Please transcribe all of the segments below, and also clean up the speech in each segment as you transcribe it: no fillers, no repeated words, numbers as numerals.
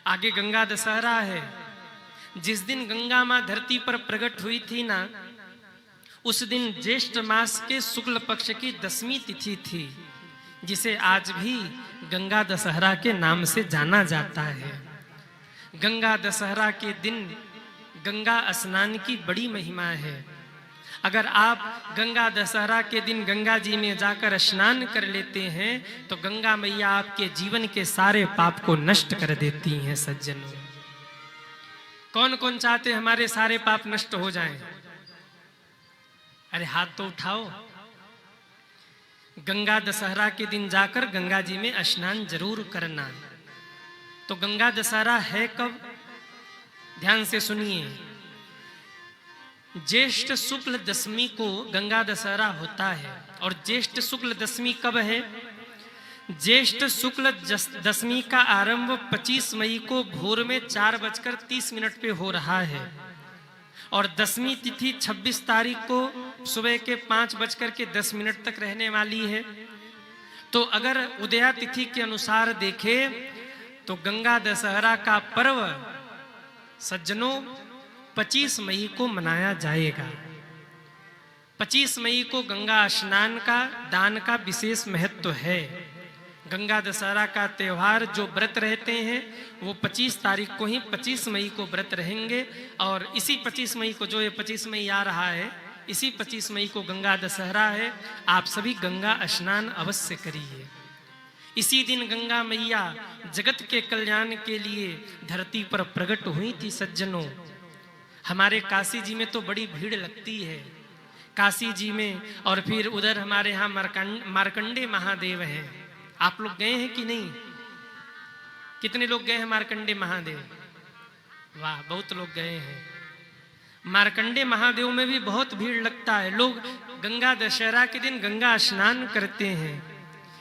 आगे गंगा दशहरा है। जिस दिन गंगा माँ धरती पर प्रकट हुई थी ना, उस दिन ज्येष्ठ मास के शुक्ल पक्ष की 10वीं तिथि थी, जिसे आज भी गंगा दशहरा के नाम से जाना जाता है। गंगा दशहरा के दिन गंगा स्नान की बड़ी महिमा है। अगर आप गंगा दशहरा के दिन गंगा जी में जाकर स्नान कर लेते हैं तो गंगा मैया आपके जीवन के सारे पाप को नष्ट कर देती हैं। सज्जनों, कौन कौन चाहते हमारे सारे पाप नष्ट हो जाएं? अरे हाथ तो उठाओ। गंगा दशहरा के दिन जाकर गंगा जी में स्नान जरूर करना। तो गंगा दशहरा है कब? ध्यान से सुनिए। ज्येष्ठ शुक्ल दशमी को गंगा दशहरा होता है। और ज्येष्ठ शुक्ल दशमी कब है? ज्येष्ठ शुक्ल दशमी का आरंभ 25 मई को भोर में 4:30 पे हो रहा है और दशमी तिथि 26 तारीख को सुबह के 5:10 तक रहने वाली है। तो अगर उदया तिथि के अनुसार देखें तो गंगा दशहरा का पर्व सज्जनों 25 मई को मनाया जाएगा। 25 मई को गंगा स्नान का दान का विशेष महत्व है। गंगा दशहरा का त्यौहार जो व्रत रहते हैं वो 25 तारीख को ही 25 मई को व्रत रहेंगे और इसी 25 मई को, जो ये 25 मई आ रहा है, इसी 25 मई को गंगा दशहरा है। आप सभी गंगा स्नान अवश्य करिए। इसी दिन गंगा मैया जगत के कल्याण के लिए धरती पर प्रकट हुई थी। सज्जनों, हमारे काशी जी में तो बड़ी भीड़ लगती है। काशी जी में और फिर उधर हमारे यहाँ मार्कंडे महादेव हैं। आप लोग गए हैं कि नहीं? कितने लोग गए हैं मार्कंडे महादेव? वाह, बहुत लोग गए हैं। मार्कंडे महादेव में भी बहुत भीड़ लगता है। लोग गंगा दशहरा के दिन गंगा स्नान करते हैं।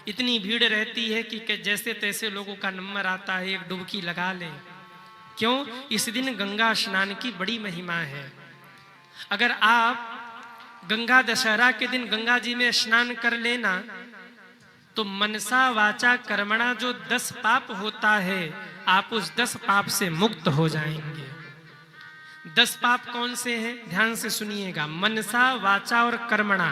इतनी भीड़ रहती है कि जैसे तैसे लोगों का नंबर आता है, एक डुबकी लगा लें। क्यों? इस दिन गंगा स्नान की बड़ी महिमा है। अगर आप गंगा दशहरा के दिन गंगा जी में स्नान कर लेना तो मनसा वाचा कर्मणा जो 10 पाप होता है, आप उस 10 पाप से मुक्त हो जाएंगे। 10 पाप कौन से हैं? ध्यान से सुनिएगा। मनसा वाचा और कर्मणा।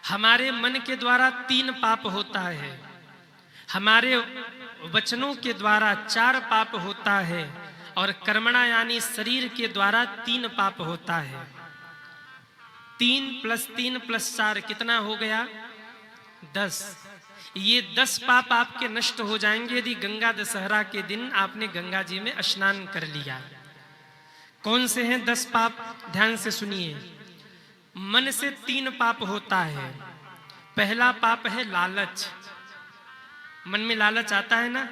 हमारे मन के द्वारा 3 पाप होता है, हमारे वचनों के द्वारा 4 पाप होता है और कर्मणा यानी शरीर के द्वारा 3 पाप होता है। 3 + 3 + 4 कितना हो गया? 10। ये 10 पाप आपके नष्ट हो जाएंगे यदि गंगा दशहरा के दिन आपने गंगा जी में स्नान कर लिया। कौन से हैं 10 पाप? ध्यान से सुनिए। मन से 3 पाप होता है। पहला पाप है लालच। मन में लालच आता है ना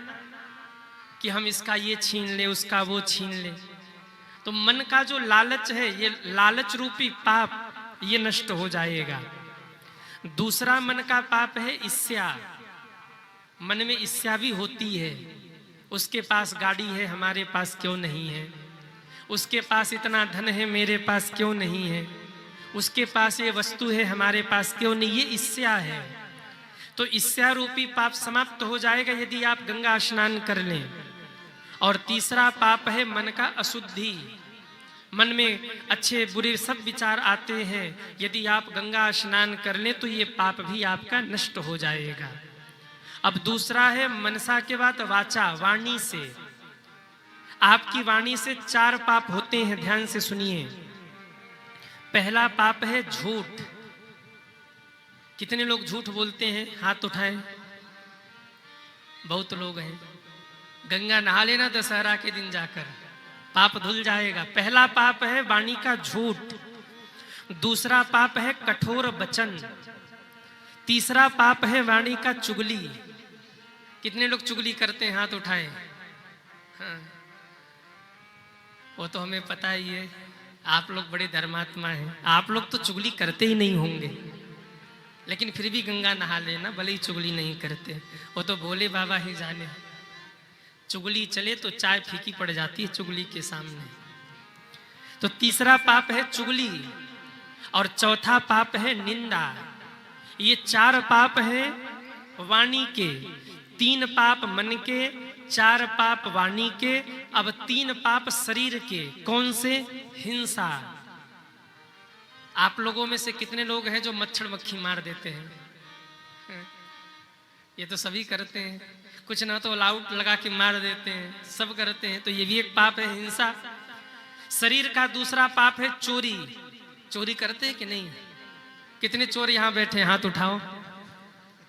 कि हम इसका ये छीन ले, उसका वो छीन ले। तो मन का जो लालच है, ये लालच रूपी पाप ये नष्ट हो जाएगा। दूसरा मन का पाप है ईर्ष्या। मन में ईर्ष्या भी होती है। उसके पास गाड़ी है, हमारे पास क्यों नहीं है? उसके पास इतना धन है, मेरे पास क्यों नहीं है? उसके पास ये वस्तु है, हमारे पास क्यों नहीं? ये ईर्ष्या है। तो ईर्ष्या रूपी पाप समाप्त हो जाएगा यदि आप गंगा स्नान कर लें। और तीसरा पाप है मन का अशुद्धि। मन में अच्छे बुरे सब विचार आते हैं, यदि आप गंगा स्नान कर लें तो ये पाप भी आपका नष्ट हो जाएगा। अब दूसरा है मनसा के बाद वाचा, वाणी से। आपकी वाणी से 4 पाप होते हैं। ध्यान से सुनिए। पहला पाप है झूठ। कितने लोग झूठ बोलते हैं? हाथ उठाएं। बहुत लोग हैं। गंगा नहा लेना दशहरा के दिन जाकर, पाप धुल जाएगा। पहला पाप है वाणी का झूठ। दूसरा पाप है कठोर वचन। तीसरा पाप है वाणी का चुगली। कितने लोग चुगली करते हैं? हाथ उठाएं। हाँ, वो तो हमें पता ही है। आप लोग बड़े धर्मात्मा हैं। आप लोग तो चुगली करते ही नहीं होंगे, लेकिन फिर भी गंगा नहा लेना, भले ही चुगली नहीं करते। वो तो भोले बाबा ही जाने। चुगली चले तो चाय फीकी पड़ जाती है चुगली के सामने। तो तीसरा पाप है चुगली और चौथा पाप है निंदा। ये 4 पाप हैं वाणी के, 3 पाप मन के, 4 पाप वाणी के, अब 3 पाप शरीर के। कौन से? हिंसा। आप लोगों में से कितने लोग हैं जो मच्छर मक्खी मार देते हैं? ये तो सभी करते हैं, कुछ ना तो लाउट लगा के मार देते हैं, सब करते हैं। तो ये भी एक पाप है, हिंसा। शरीर का दूसरा पाप है चोरी। चोरी करते हैं कि नहीं? कितने चोर यहां बैठे, हाथ उठाओ।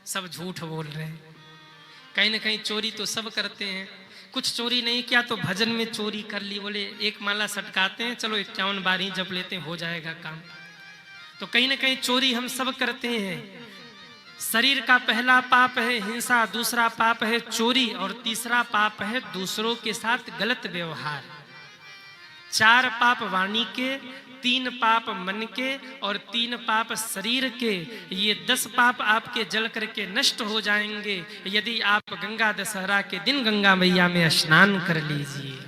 सब झूठ बोल रहे हैं। कहीं ना कहीं चोरी तो सब करते हैं। कुछ चोरी नहीं किया तो भजन में चोरी कर ली, बोले एक माला सटकाते हैं, चलो 51 बार ही जप लेते हैं, हो जाएगा काम। तो कहीं ना कहीं चोरी हम सब करते हैं। शरीर का पहला पाप है हिंसा, दूसरा पाप है चोरी, और तीसरा पाप है दूसरों के साथ गलत व्यवहार। 4 पाप वाणी के, 3 पाप मन के और 3 पाप शरीर के। ये 10 पाप आपके जल करके नष्ट हो जाएंगे यदि आप गंगा दशहरा के दिन गंगा मैया में स्नान कर लीजिए।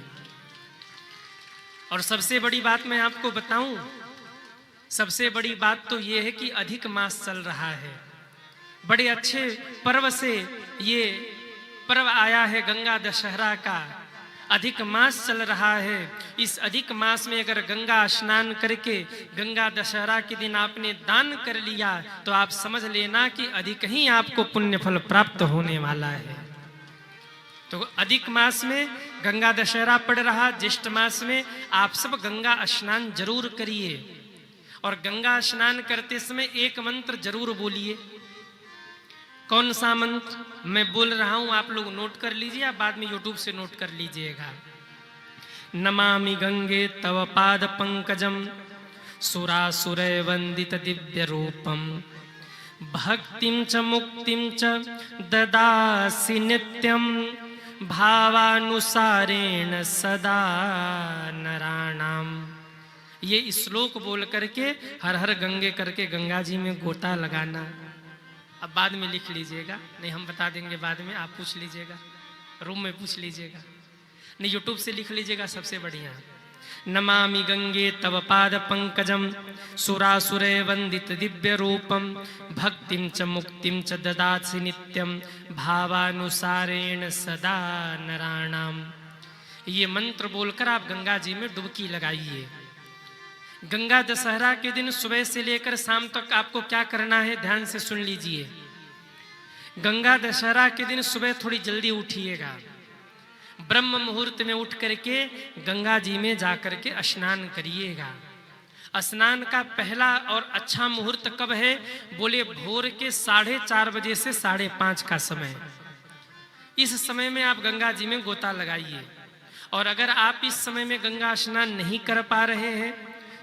और सबसे बड़ी बात मैं आपको बताऊं, सबसे बड़ी बात तो ये है कि अधिक मास चल रहा है। बड़े अच्छे पर्व से ये पर्व आया है गंगा दशहरा का। अधिक मास चल रहा है। इस अधिक मास में अगर गंगा स्नान करके गंगा दशहरा के दिन आपने दान कर लिया तो आप समझ लेना कि अधिक ही आपको पुण्य फल प्राप्त होने वाला है। तो अधिक मास में गंगा दशहरा पड़ रहा, ज्येष्ठ मास में आप सब गंगा स्नान जरूर करिए। और गंगा स्नान करते समय एक मंत्र जरूर बोलिए। कौन सा मंत्र मैं बोल रहा हूं आप लोग नोट कर लीजिए, या बाद में यूट्यूब से नोट कर लीजिएगा। नमामि गंगे तव पाद पंकजम सुरासुरय वंदित दिव्य रूपम भक्तिम च मुक्तिम च ददासि नित्यम भावानुसारेण सदा नराणाम। ये श्लोक बोल करके हर हर गंगे करके गंगा जी में गोता लगाना। अब बाद में लिख लीजिएगा, नहीं हम बता देंगे बाद में, आप पूछ लीजिएगा, रूम में पूछ लीजिएगा, नहीं यूट्यूब से लिख लीजिएगा, सबसे बढ़िया। नमामि गंगे तव पाद पंकजम सुरासुरे वंदित दिव्य रूपम भक्तिम च मुक्तिम च ददासि नित्यम भावानुसारेण सदा नराणाम। ये मंत्र बोलकर आप गंगा जी में डुबकी लगाइए। गंगा दशहरा के दिन सुबह से लेकर शाम तक आपको क्या करना है, ध्यान से सुन लीजिए। गंगा दशहरा के दिन सुबह थोड़ी जल्दी उठिएगा, ब्रह्म मुहूर्त में उठ करके गंगा जी में जाकर के स्नान करिएगा। स्नान का पहला और अच्छा मुहूर्त कब है? बोले भोर के 4:30 बजे से 5:30 का समय। इस समय में आप गंगा जी में गोता लगाइए। और अगर आप इस समय में गंगा स्नान नहीं कर पा रहे हैं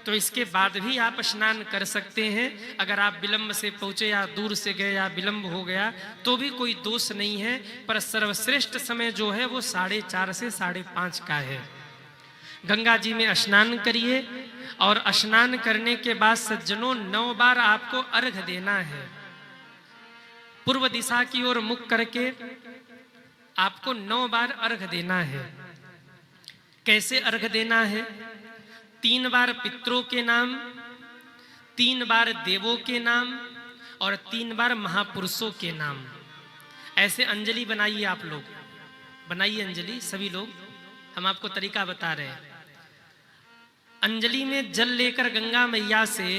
तो इसके बाद भी आप स्नान कर सकते हैं। अगर आप विलंब से पहुंचे या दूर से गए या विलंब हो गया तो भी कोई दोष नहीं है, पर सर्वश्रेष्ठ समय जो है वो 4:30 से 5:30 का है। गंगा जी में स्नान करिए और स्नान करने के बाद सज्जनों 9 बार आपको अर्घ देना है। पूर्व दिशा की ओर मुख करके आपको 9 बार अर्घ देना है। कैसे अर्घ देना है? 3 बार पितरों के नाम, 3 बार देवों के नाम और 3 बार महापुरुषों के नाम। ऐसे अंजलि बनाइए, आप लोग बनाइए अंजलि, सभी लोग। हम आपको तरीका बता रहे हैं। अंजलि में जल लेकर गंगा मैया से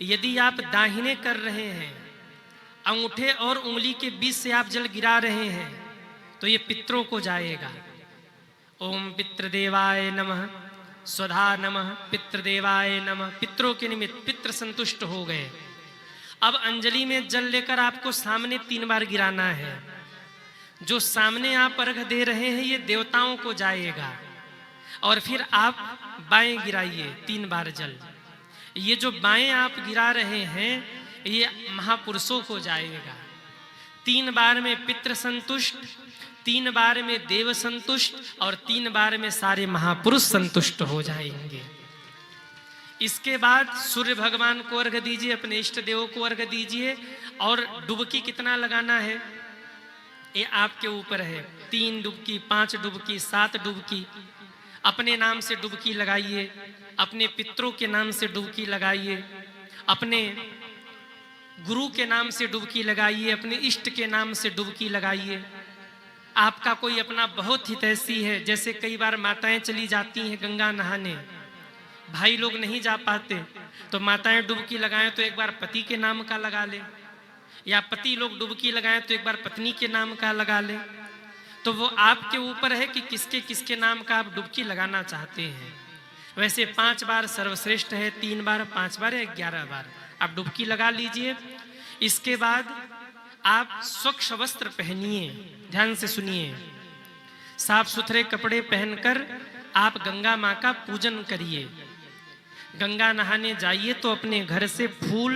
यदि आप दाहिने कर रहे हैं, अंगूठे और उंगली के बीच से आप जल गिरा रहे हैं तो ये पितरों को जाएगा। ओम पितृदेवाय नमः, स्वधा नमः, पितृदेवाय नमः। पितरों के निमित्त पितृ संतुष्ट हो गए। अब अंजलि में जल लेकर आपको सामने 3 बार गिराना है। जो सामने आप अर्घ दे रहे हैं ये देवताओं को जाएगा। और फिर आप बाएं गिराइए 3 बार जल। ये जो बाएं आप गिरा रहे हैं ये महापुरुषों को जाएगा। 3 बार में पितृ संतुष्ट, 3 बार में देव संतुष्ट और 3 बार में सारे महापुरुष संतुष्ट हो जाएंगे। इसके बाद सूर्य भगवान को अर्घ दीजिए, अपने इष्ट देवों को अर्घ दीजिए। और डुबकी कितना लगाना है ये आपके ऊपर है। 3 डुबकी, 5 डुबकी, 7 डुबकी। अपने नाम से डुबकी लगाइए, अपने पितरों के नाम से डुबकी लगाइए, अपने गुरु के नाम से डुबकी लगाइए, अपने इष्ट के नाम से डुबकी लगाइए। आपका कोई अपना बहुत हितैषी है, जैसे कई बार माताएं चली जाती हैं गंगा नहाने, भाई लोग नहीं जा पाते, तो माताएं डुबकी लगाएं तो एक बार पति के नाम का लगा ले, या पति लोग डुबकी लगाएं तो एक बार पत्नी के नाम का लगा ले। तो वो आपके ऊपर है कि किसके किसके नाम का आप डुबकी लगाना चाहते हैं। वैसे 5 बार सर्वश्रेष्ठ है, 3 बार, 5 बार या 11 बार आप डुबकी लगा लीजिए। इसके बाद आप स्वच्छ वस्त्र पहनिए, ध्यान से सुनिए, साफ सुथरे कपड़े पहनकर आप गंगा माँ का पूजन करिए। गंगा नहाने जाइए तो अपने घर से फूल,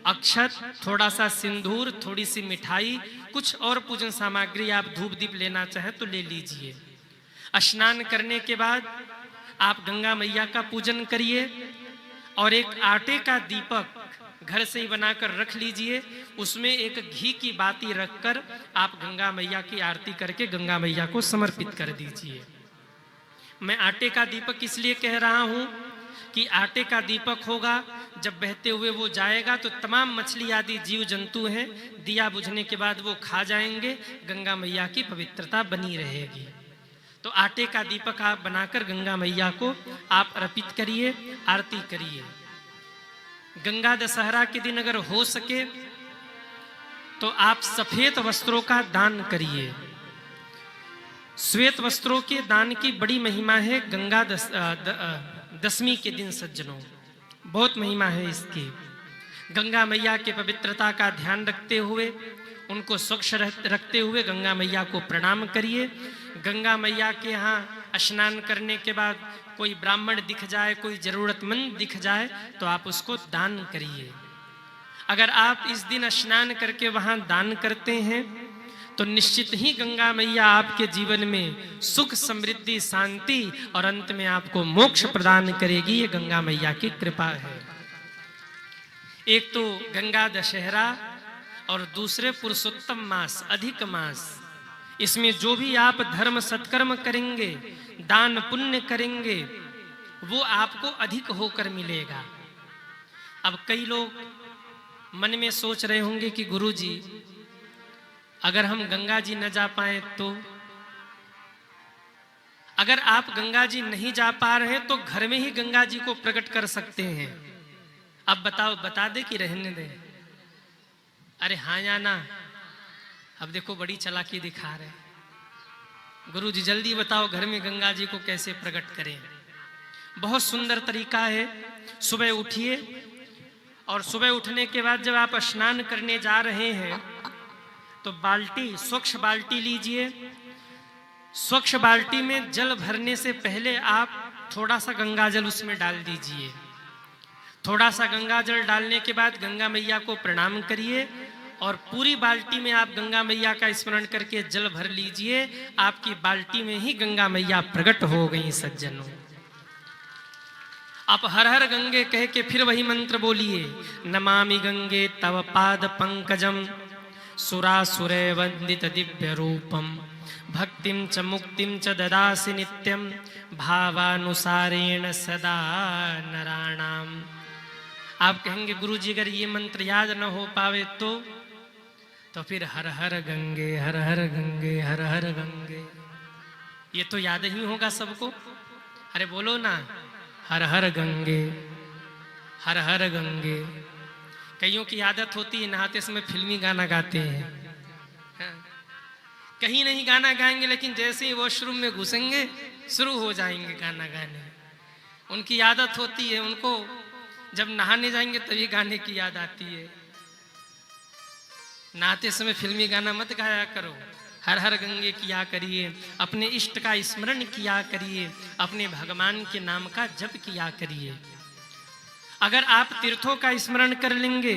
अक्षत, थोड़ा सा सिंदूर, थोड़ी सी मिठाई, कुछ और पूजन सामग्री, आप धूप दीप लेना चाहे तो ले लीजिए। स्नान करने के बाद आप गंगा मैया का पूजन करिए और एक आटे का दीपक घर से ही बनाकर रख लीजिए, उसमें एक घी की बाती रखकर आप गंगा मैया की आरती करके गंगा मैया को समर्पित कर दीजिए। मैं आटे का दीपक इसलिए कह रहा हूं कि आटे का दीपक होगा, जब बहते हुए वो जाएगा तो तमाम मछली आदि जीव जंतु हैं, दिया बुझने के बाद वो खा जाएंगे, गंगा मैया की पवित्रता बनी रहेगी। तो आटे का दीपक आप बनाकर गंगा मैया को आप अर्पित करिए, आरती करिए। गंगा दशहरा के दिन अगर हो सके तो आप सफेद वस्त्रों का दान करिए। श्वेत वस्त्रों के दान की बड़ी महिमा है। गंगा दशमी के दिन सज्जनों, बहुत महिमा है इसकी। गंगा मैया के पवित्रता का ध्यान रखते हुए, उनको स्वच्छ रखते हुए गंगा मैया को प्रणाम करिए। गंगा मैया के यहाँ स्नान करने के बाद कोई ब्राह्मण दिख जाए, कोई जरूरतमंद दिख जाए तो आप उसको दान करिए। अगर आप इस दिन स्नान करके वहाँ दान करते हैं तो निश्चित ही गंगा मैया आपके जीवन में सुख, समृद्धि, शांति और अंत में आपको मोक्ष प्रदान करेगी। ये गंगा मैया की कृपा है। एक तो गंगा दशहरा और दूसरे पुरुषोत्तम मास, अधिक मास, इसमें जो भी आप धर्म सत्कर्म करेंगे, दान पुण्य करेंगे, वो आपको अधिक होकर मिलेगा। अब कई लोग मन में सोच रहे होंगे कि गुरुजी अगर हम गंगा जी न जा पाए तो, अगर आप गंगा जी नहीं जा पा रहे तो घर में ही गंगा जी को प्रकट कर सकते हैं। अब बताओ, बता दे कि रहने दे? अरे हाँ या ना? अब देखो बड़ी चालाकी दिखा रहे। गुरु जी जल्दी बताओ घर में गंगा जी को कैसे प्रकट करें। बहुत सुंदर तरीका है। सुबह उठिए और सुबह उठने के बाद जब आप स्नान करने जा रहे हैं तो बाल्टी, स्वच्छ बाल्टी लीजिए। स्वच्छ बाल्टी में जल भरने से पहले आप थोड़ा सा गंगा जल उसमें डाल दीजिए। थोड़ा सा गंगा जल डालने के बाद गंगा मैया को प्रणाम करिए और पूरी बाल्टी में आप गंगा मैया का स्मरण करके जल भर लीजिए। आपकी बाल्टी में ही गंगा मैया प्रकट हो गई सज्जनों। आप हर हर गंगे कह के फिर वही मंत्र बोलिए, नमामि गंगे तव पाद पंकजम सुरासुरे वंदित दिव्य रूपम भक्तिम च मुक्तिम च ददासि नित्यम भावानुसारेण सदा नराणाम। आप कहेंगे गुरुजी अगर ये मंत्र याद न हो पावे तो फिर हर हर गंगे, हर हर गंगे, हर हर गंगे, ये तो याद ही होगा सबको। अरे बोलो ना, हर हर गंगे, हर हर गंगे। कईयों की आदत होती है नहाते समय फिल्मी गाना गाते हैं। हाँ। कहीं नहीं गाना गाएंगे लेकिन जैसे ही वॉशरूम में घुसेंगे शुरू हो जाएंगे गाना गाने। उनकी आदत होती है, उनको जब नहाने जाएंगे तभी गाने की याद आती है। नहाते समय फिल्मी गाना मत गाया करो। हर हर गंगे किया करिए, अपने इष्ट का स्मरण किया करिए, अपने भगवान के नाम का जप किया करिए। अगर आप तीर्थों का स्मरण कर लेंगे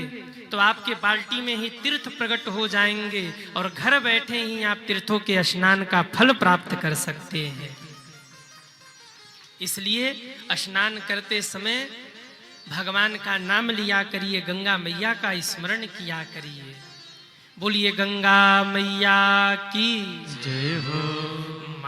तो आपके बाल्टी में ही तीर्थ प्रकट हो जाएंगे और घर बैठे ही आप तीर्थों के स्नान का फल प्राप्त कर सकते हैं। इसलिए स्नान करते समय भगवान का नाम लिया करिए, गंगा मैया का स्मरण किया करिए। बोलिए गंगा मैया की जय हो।